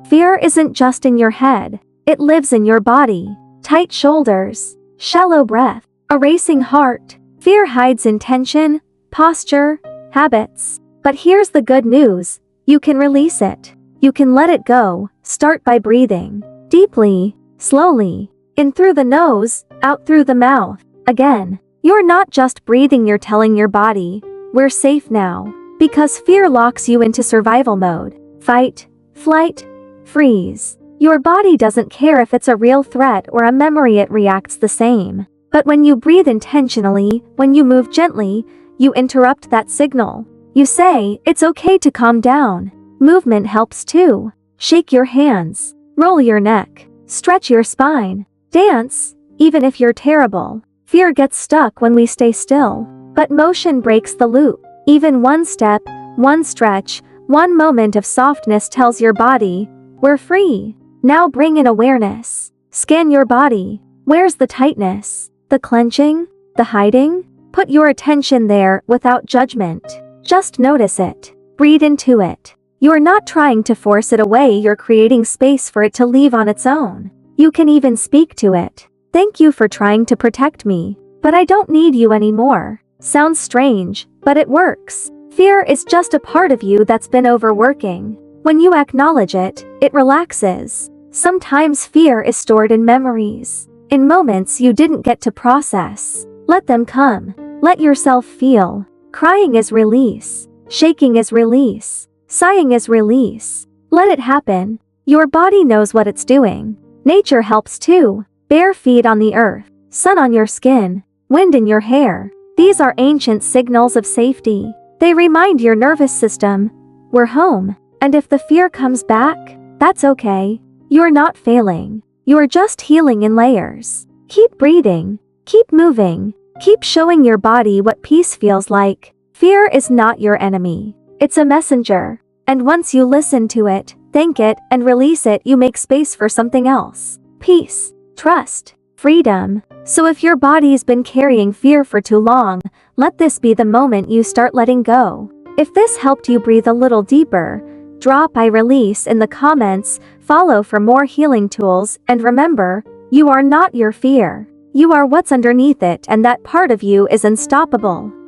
Fear isn't just in your head. It lives in your body. Tight shoulders, shallow breath, a racing heart. Fear hides in tension, posture, habits. But here's the good news. You can release it. You can let it go. Start by breathing deeply, slowly, in through the nose, out through the mouth. Again, you're not just breathing, you're telling your body, we're safe now. Because fear locks you into survival mode. Fight, flight, freeze. Your body doesn't care if it's a real threat or a memory, it reacts the same. But when you breathe intentionally, when you move gently, you interrupt that signal. You say, it's okay to calm down. Movement helps too. Shake your hands, roll your neck, stretch your spine, dance, even if you're terrible. Fear gets stuck when we stay still. But motion breaks the loop. Even one step, one stretch, one moment of softness tells your body, we're free. Now bring in awareness. Scan your body. Where's the tightness? The clenching? The hiding? Put your attention there without judgment. Just notice it. Breathe into it. You're not trying to force it away, you're creating space for it to leave on its own. You can even speak to it. Thank you for trying to protect me, but I don't need you anymore. Sounds strange, but it works. Fear is just a part of you that's been overworking. When you acknowledge it, it relaxes. Sometimes fear is stored in memories, in moments you didn't get to process. Let them come. Let yourself feel. Crying is release. Shaking is release. Sighing is release. Let it happen. Your body knows what it's doing. Nature helps too. Bare feet on the earth, sun on your skin, wind in your hair. These are ancient signals of safety. They remind your nervous system, we're home. And if the fear comes back, that's okay. You're not failing. You're just healing in layers. Keep breathing. Keep moving. Keep showing your body what peace feels like. Fear is not your enemy. It's a messenger. And once you listen to it, thank it, and release it, you make space for something else. Peace, trust, freedom. So if your body's been carrying fear for too long, let this be the moment you start letting go. If this helped you breathe a little deeper, drop I release in the comments, follow for more healing tools, and remember, you are not your fear. You are what's underneath it, and that part of you is unstoppable.